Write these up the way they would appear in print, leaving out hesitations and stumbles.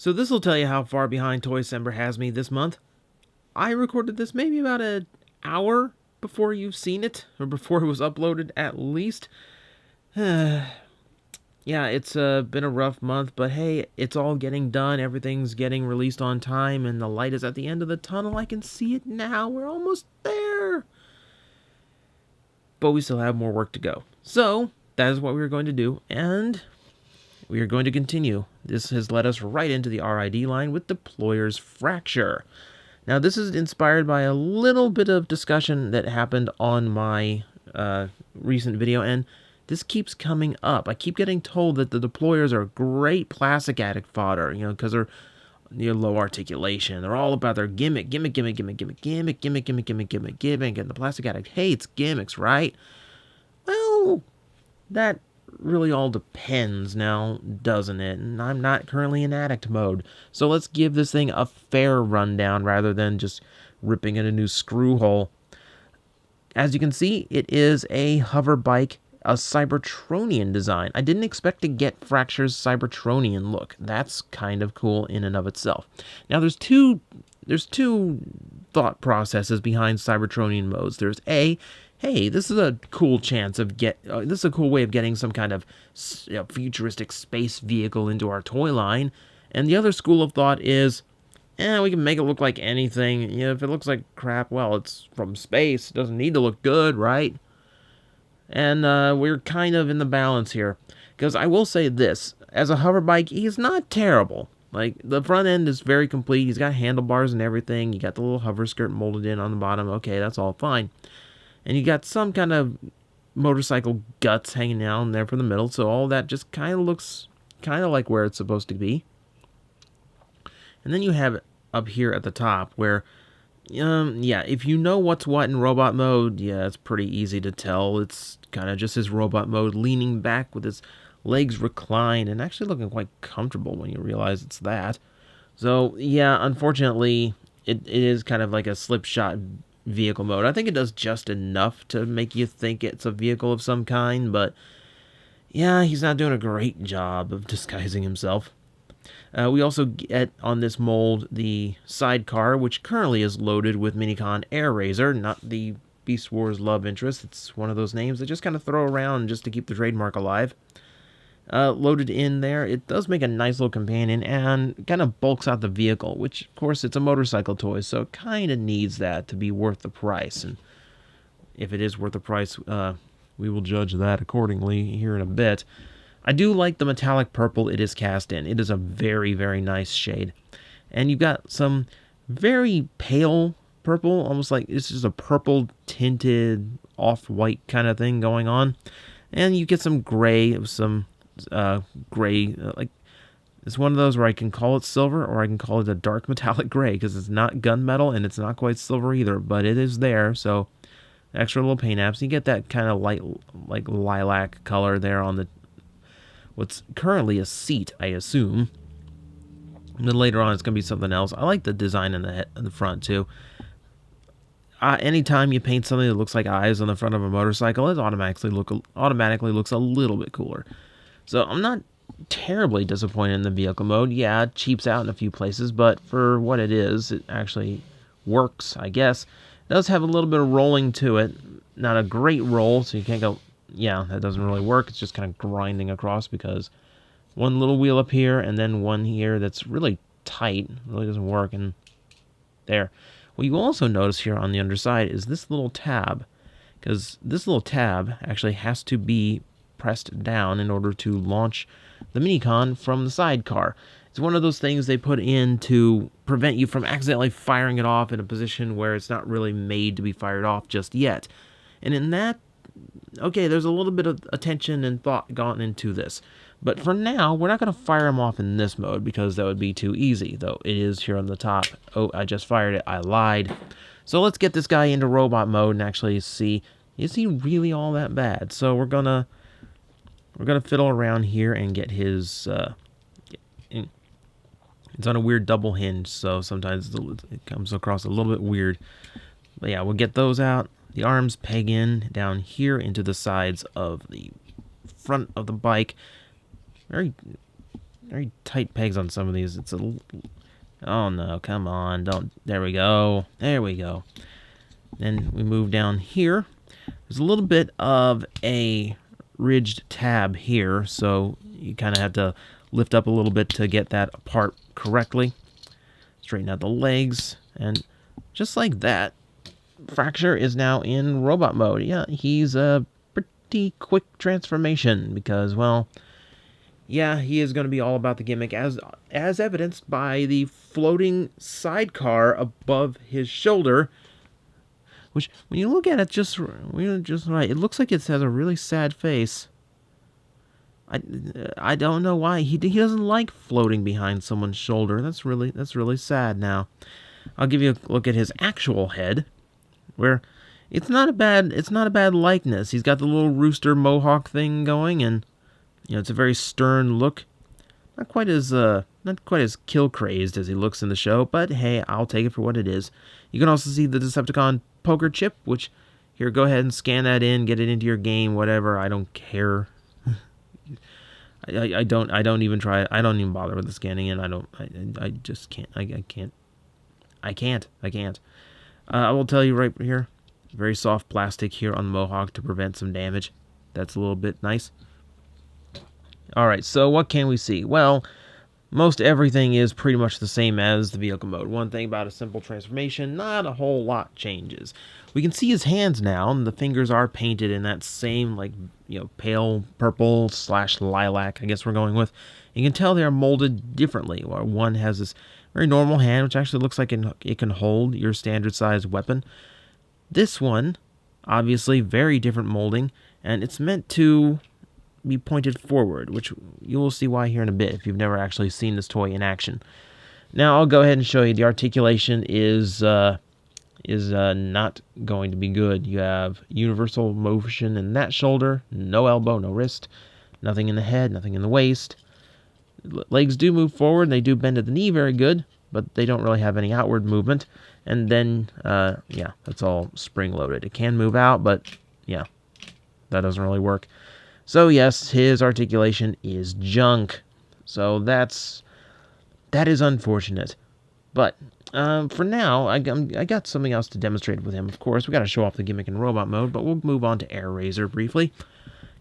So this will tell you how far behind Toy December has me this month. I recorded this maybe about an hour before you've seen it, or before it was uploaded at least. Yeah, it's been a rough month, but hey, it's all getting done. Everything's getting released on time, and the light is at the end of the tunnel. I can see it now. We're almost there. But we still have more work to go. So, that is what we're going to do, and we are going to continue. This has led us right into the RID line with Deployer's Fracture. Now, this is inspired by a little bit of discussion that happened on my recent video, and this keeps coming up. I keep getting told that the deployers are great plastic addict fodder, because they're low articulation. They're all about their gimmick, and the plastic addict hates gimmicks, right? Well, that really all depends now, doesn't it? And I'm not currently in addict mode, so let's give this thing a fair rundown rather than just ripping in a new screw hole. As you can see, it is a hover bike, a Cybertronian design. I didn't expect to get Fracture's Cybertronian look. That's kind of cool in and of itself. Now, there's two thought processes behind Cybertronian modes. There's hey, this is a cool chance of this is a cool way of getting some kind of futuristic space vehicle into our toy line. And the other school of thought is, we can make it look like anything. If it looks like crap, well, it's from space. It doesn't need to look good, right? And we're kind of in the balance here. Because I will say this, as a hover bike, he's not terrible. Like, the front end is very complete. He's got handlebars and everything. You got the little hover skirt molded in on the bottom. Okay, that's all fine. And you got some kind of motorcycle guts hanging down there from the middle. So all that just kind of looks kind of like where it's supposed to be. And then you have it up here at the top where, if you know what's what in robot mode, it's pretty easy to tell. It's kind of just his robot mode, leaning back with his legs reclined and actually looking quite comfortable when you realize it's that. So, unfortunately, it is kind of like a slipshot vehicle mode. I think it does just enough to make you think it's a vehicle of some kind, but he's not doing a great job of disguising himself. We also get on this mold the sidecar, which currently is loaded with Minicon Airazor, not the Beast Wars love interest. It's one of those names they just kind of throw around just to keep the trademark alive. Loaded in there, it does make a nice little companion and kind of bulks out the vehicle, which, of course, it's a motorcycle toy, so it kind of needs that to be worth the price. And if it is worth the price, we will judge that accordingly here in a bit. I do like the metallic purple it is cast in. It is a very, very nice shade. And you've got some very pale purple, almost like it's just a purple tinted off-white kind of thing going on. And you get some gray, like it's one of those where I can call it silver or I can call it a dark metallic gray because it's not gunmetal and it's not quite silver either, but it is there. So extra little paint apps. You get that kind of light, like lilac color there on the what's currently a seat, I assume. And then later on, it's going to be something else. I like the design in the front, too. Anytime you paint something that looks like eyes on the front of a motorcycle, it automatically looks a little bit cooler. So I'm not terribly disappointed in the vehicle mode. It cheaps out in a few places, but for what it is, it actually works, I guess. It does have a little bit of rolling to it. Not a great roll, so you can't go, that doesn't really work. It's just kind of grinding across because one little wheel up here and then one here that's really tight. Really doesn't work. And there. What you also notice here on the underside is this little tab. Because this little tab actually has to be pressed down in order to launch the Minicon from the sidecar. It's one of those things they put in to prevent you from accidentally firing it off in a position where it's not really made to be fired off just yet. And in that, there's a little bit of attention and thought gone into this. But for now, we're not going to fire him off in this mode because that would be too easy, though it is here on the top. Oh, I just fired it. I lied. So let's get this guy into robot mode and actually see, is he really all that bad? So we're gonna fiddle around here and get his, it's on a weird double hinge, so sometimes it comes across a little bit weird. But we'll get those out. The arms peg in down here into the sides of the front of the bike. Very very tight pegs on some of these. It's a... Oh no, come on, don't... There we go. There we go. Then we move down here. There's a little bit of a ridged tab here, so you kind of have to lift up a little bit to get that apart correctly. Straighten out the legs, and just like that, Fracture is now in robot mode. Yeah, he's a pretty quick transformation because, well, yeah, he is going to be all about the gimmick, as evidenced by the floating sidecar above his shoulder, which, when you look at it just right, it looks like it has a really sad face. I don't know why he doesn't like floating behind someone's shoulder. That's really sad. Now, I'll give you a look at his actual head, where it's not a bad likeness. He's got the little rooster mohawk thing going, and it's a very stern look. Not quite as kill crazed as he looks in the show, but hey, I'll take it for what it is. You can also see the Decepticon poker chip, which here, go ahead and scan that in, get it into your game, whatever. I don't care. I don't even try it. I don't even bother with the scanning in. I just can't. I can't. I will tell you right here, very soft plastic here on the Mohawk to prevent some damage. That's a little bit nice. Alright, so what can we see? Well, most everything is pretty much the same as the vehicle mode. One thing about a simple transformation, not a whole lot changes. We can see his hands now, and the fingers are painted in that same, pale purple / lilac, I guess we're going with. You can tell they are molded differently. One has this very normal hand, which actually looks like it can hold your standard size weapon. This one, obviously, very different molding, and it's meant to be pointed forward, which you will see why here in a bit if you've never actually seen this toy in action. Now I'll go ahead and show you the articulation is not going to be good. You have universal motion in that shoulder, no elbow, no wrist, nothing in the head, nothing in the waist. Legs do move forward, and they do bend at the knee very good, but they don't really have any outward movement. And then, yeah, that's all spring-loaded. It can move out, but yeah, that doesn't really work. So yes, his articulation is junk. So that is unfortunate. But for now, I got something else to demonstrate with him. Of course, we got to show off the gimmick in robot mode, but we'll move on to Airazor briefly.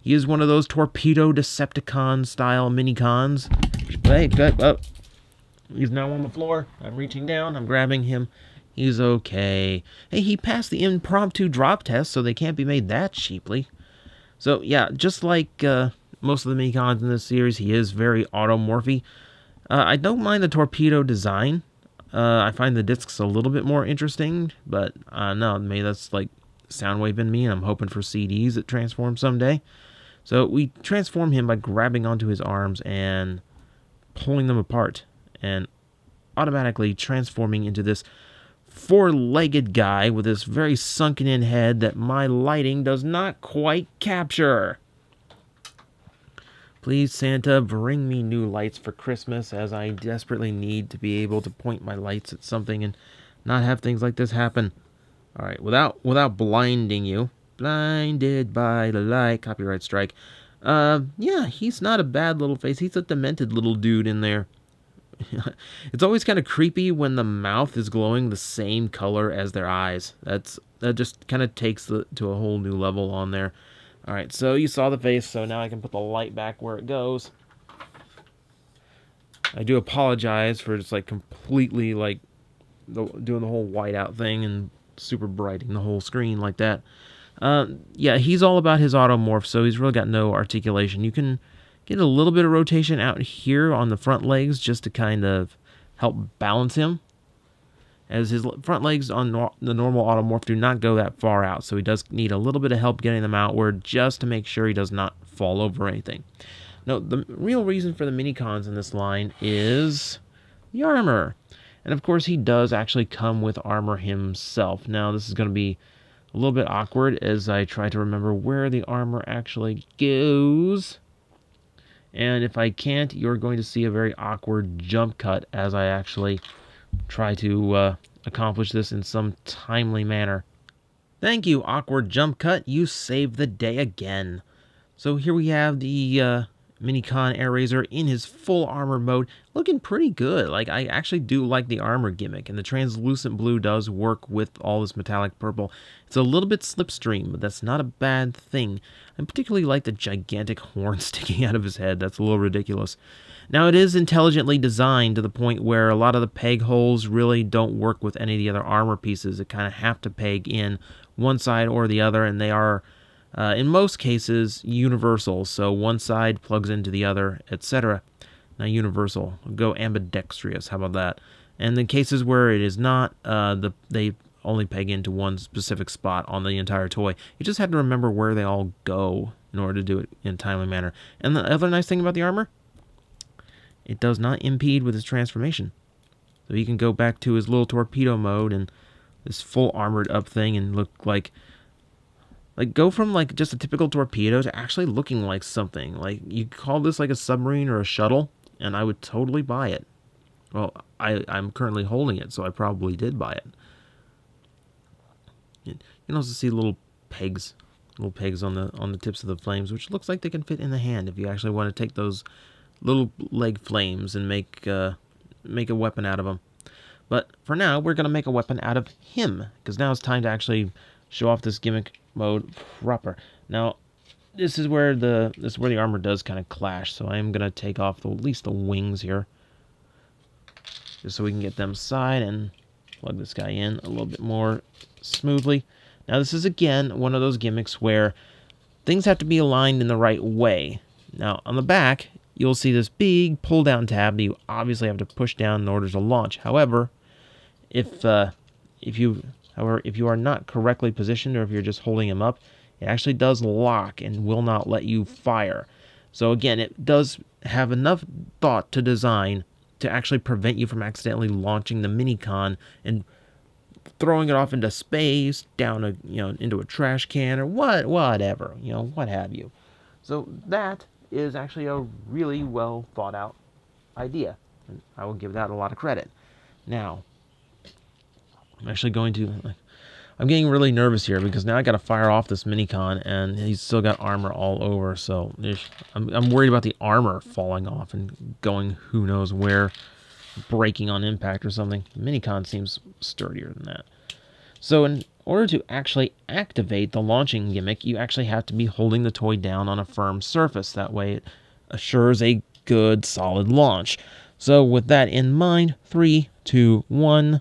He is one of those torpedo Decepticon-style minicons. Hey, oh, he's now on the floor. I'm reaching down. I'm grabbing him. He's okay. Hey, he passed the impromptu drop test, so they can't be made that cheaply. So, yeah, just like most of the minicons in this series, he is very automorphy. I don't mind the torpedo design. I find the discs a little bit more interesting, but no, maybe that's like Soundwave in me, and I'm hoping for CDs that transform someday. So we transform him by grabbing onto his arms and pulling them apart, and automatically transforming into this four-legged guy with this very sunken-in head that my lighting does not quite capture. Please, Santa, bring me new lights for Christmas, as I desperately need to be able to point my lights at something and not have things like this happen. Alright, without blinding you. Blinded by the light. Copyright strike. Yeah, he's not a bad little face. He's a demented little dude in there. It's always kind of creepy when the mouth is glowing the same color as their eyes. That just kind of takes it to a whole new level on there. Alright, so you saw the face, so now I can put the light back where it goes. I do apologize for just completely doing the whole whiteout thing and super brighting the whole screen like that. Yeah, he's all about his automorph, so he's really got no articulation. You can get a little bit of rotation out here on the front legs just to kind of help balance him, as his front legs on the normal automorph do not go that far out, so he does need a little bit of help getting them outward just to make sure he does not fall over anything. Now, the real reason for the minicons in this line is the armor. And of course, he does actually come with armor himself. Now, this is going to be a little bit awkward as I try to remember where the armor actually goes. And if I can't, you're going to see a very awkward jump cut as I actually try to accomplish this in some timely manner. Thank you, awkward jump cut. You saved the day again. So here we have the Minicon Airazor in his full armor mode, looking pretty good. Like, I actually do like the armor gimmick, and the translucent blue does work with all this metallic purple. It's a little bit slipstream, but that's not a bad thing. I particularly like the gigantic horn sticking out of his head. That's a little ridiculous. Now, it is intelligently designed to the point where a lot of the peg holes really don't work with any of the other armor pieces. It kind of have to peg in one side or the other, and they are in most cases, universal, so one side plugs into the other, etc. Now, universal. Go ambidextrous, how about that? And in cases where it is not, they only peg into one specific spot on the entire toy. You just have to remember where they all go in order to do it in a timely manner. And the other nice thing about the armor, it does not impede with his transformation. So he can go back to his little torpedo mode and this full armored up thing and look like go from like just a typical torpedo to actually looking like something. Like, you call this like a submarine or a shuttle, and I would totally buy it. Well, I'm currently holding it, so I probably did buy it. You can also see little pegs on the tips of the flames, which looks like they can fit in the hand if you actually want to take those little leg flames and make a weapon out of them. But for now, we're going to make a weapon out of him, because now it's time to actually show off this gimmick mode proper. Now, this is where the armor does kind of clash, so I am going to take off at least the wings here, just so we can get them aside and plug this guy in a little bit more smoothly. Now, this is, again, one of those gimmicks where things have to be aligned in the right way. Now, on the back, you'll see this big pull-down tab that you obviously have to push down in order to launch. However, if you are not correctly positioned, or if you're just holding him up, it actually does lock and will not let you fire. So again, it does have enough thought to design to actually prevent you from accidentally launching the Minicon and throwing it off into space, down into a trash can, or whatever, what have you. So that is actually a really well thought out idea, and I will give that a lot of credit. Now, I'm getting really nervous here, because now I got to fire off this Minicon, and he's still got armor all over, so I'm worried about the armor falling off and going who knows where, breaking on impact or something. The Minicon seems sturdier than that. So in order to actually activate the launching gimmick, you actually have to be holding the toy down on a firm surface. That way it assures a good, solid launch. So with that in mind, 3, 2, 1...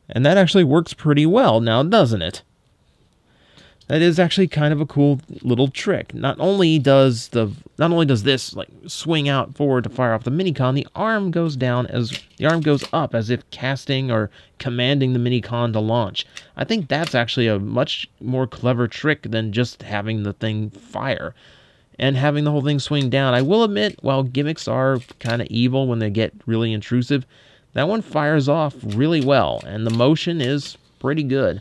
And that actually works pretty well now, doesn't it? That is actually kind of a cool little trick. Not only does this like swing out forward to fire off the Minicon, the arm goes up as if casting or commanding the Minicon to launch. I think that's actually a much more clever trick than just having the thing fire and having the whole thing swing down. I will admit, while gimmicks are kind of evil when they get really intrusive, that one fires off really well, and the motion is pretty good.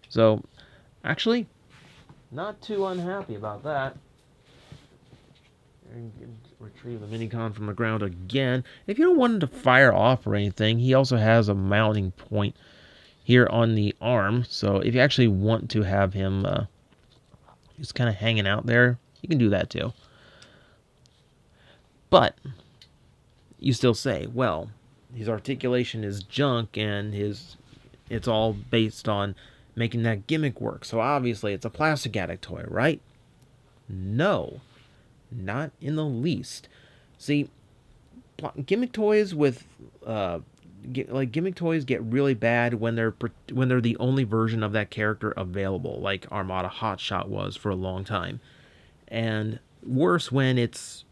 So, actually, not too unhappy about that. Retrieve the Minicon from the ground again. If you don't want him to fire off or anything, he also has a mounting point here on the arm. So if you actually want to have him just kind of hanging out there, you can do that too. But you still say, well, his articulation is junk, and it's all based on making that gimmick work. So obviously it's a plastic Addict toy, right? No, not in the least. See, gimmick toys get really bad when they're the only version of that character available, like Armada Hotshot was for a long time, and worse when it's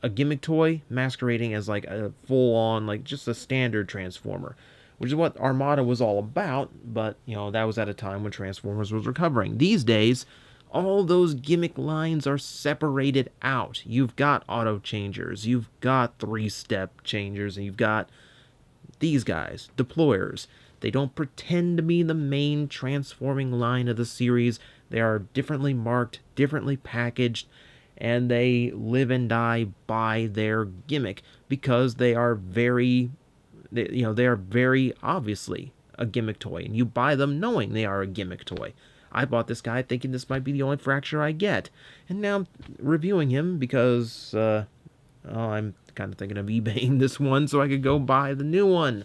a gimmick toy masquerading as like a full-on, like just a standard Transformer, which is what Armada was all about, but that was at a time when Transformers was recovering. These days, all those gimmick lines are separated out. You've got auto changers, you've got 3-step changers, and you've got these guys, deployers. They don't pretend to be the main transforming line of the series. They are differently marked, differently packaged, and they live and die by their gimmick, because they are very obviously a gimmick toy, and you buy them knowing they are a gimmick toy. I bought this guy thinking this might be the only fracture I get. And now I'm reviewing him because, I'm kind of thinking of eBaying this one so I could go buy the new one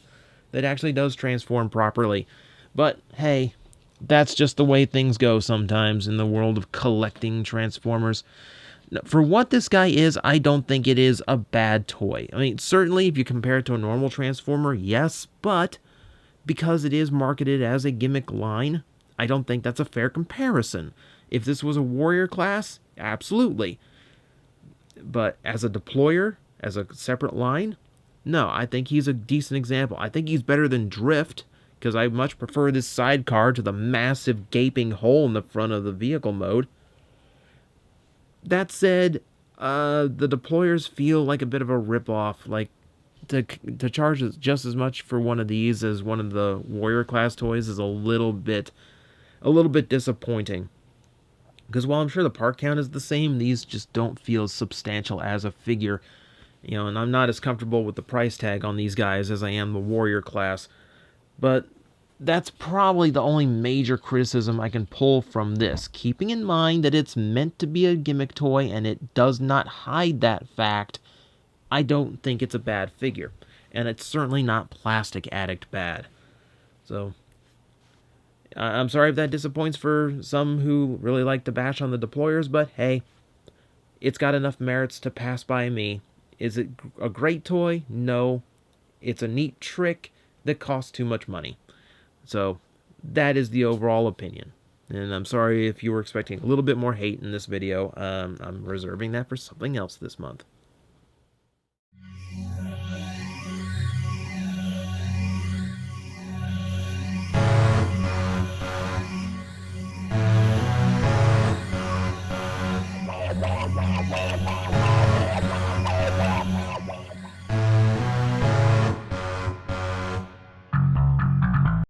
that actually does transform properly. But, hey, that's just the way things go sometimes in the world of collecting Transformers. For what this guy is, I don't think it is a bad toy. I mean, certainly if you compare it to a normal Transformer, yes, but because it is marketed as a gimmick line, I don't think that's a fair comparison. If this was a Warrior class, absolutely. But as a deployer, as a separate line, no, I think he's a decent example. I think he's better than Drift, because I much prefer this sidecar to the massive gaping hole in the front of the vehicle mode. That said, the deployers feel like a bit of a ripoff. Like, to charge just as much for one of these as one of the Warrior class toys is a little bit disappointing. Because while I'm sure the part count is the same, these just don't feel substantial as a figure. You know, and I'm not as comfortable with the price tag on these guys as I am the Warrior class. But that's probably the only major criticism I can pull from this, keeping in mind that it's meant to be a gimmick toy and it does not hide that fact. I don't think it's a bad figure, and it's certainly not Plastic Addict bad. So, I'm sorry if that disappoints for some who really like to bash on the deployers, but hey, it's got enough merits to pass by me. Is it a great toy? No. It's a neat trick that costs too much money. So, that is the overall opinion. And I'm sorry if you were expecting a little bit more hate in this video. I'm reserving that for something else this month.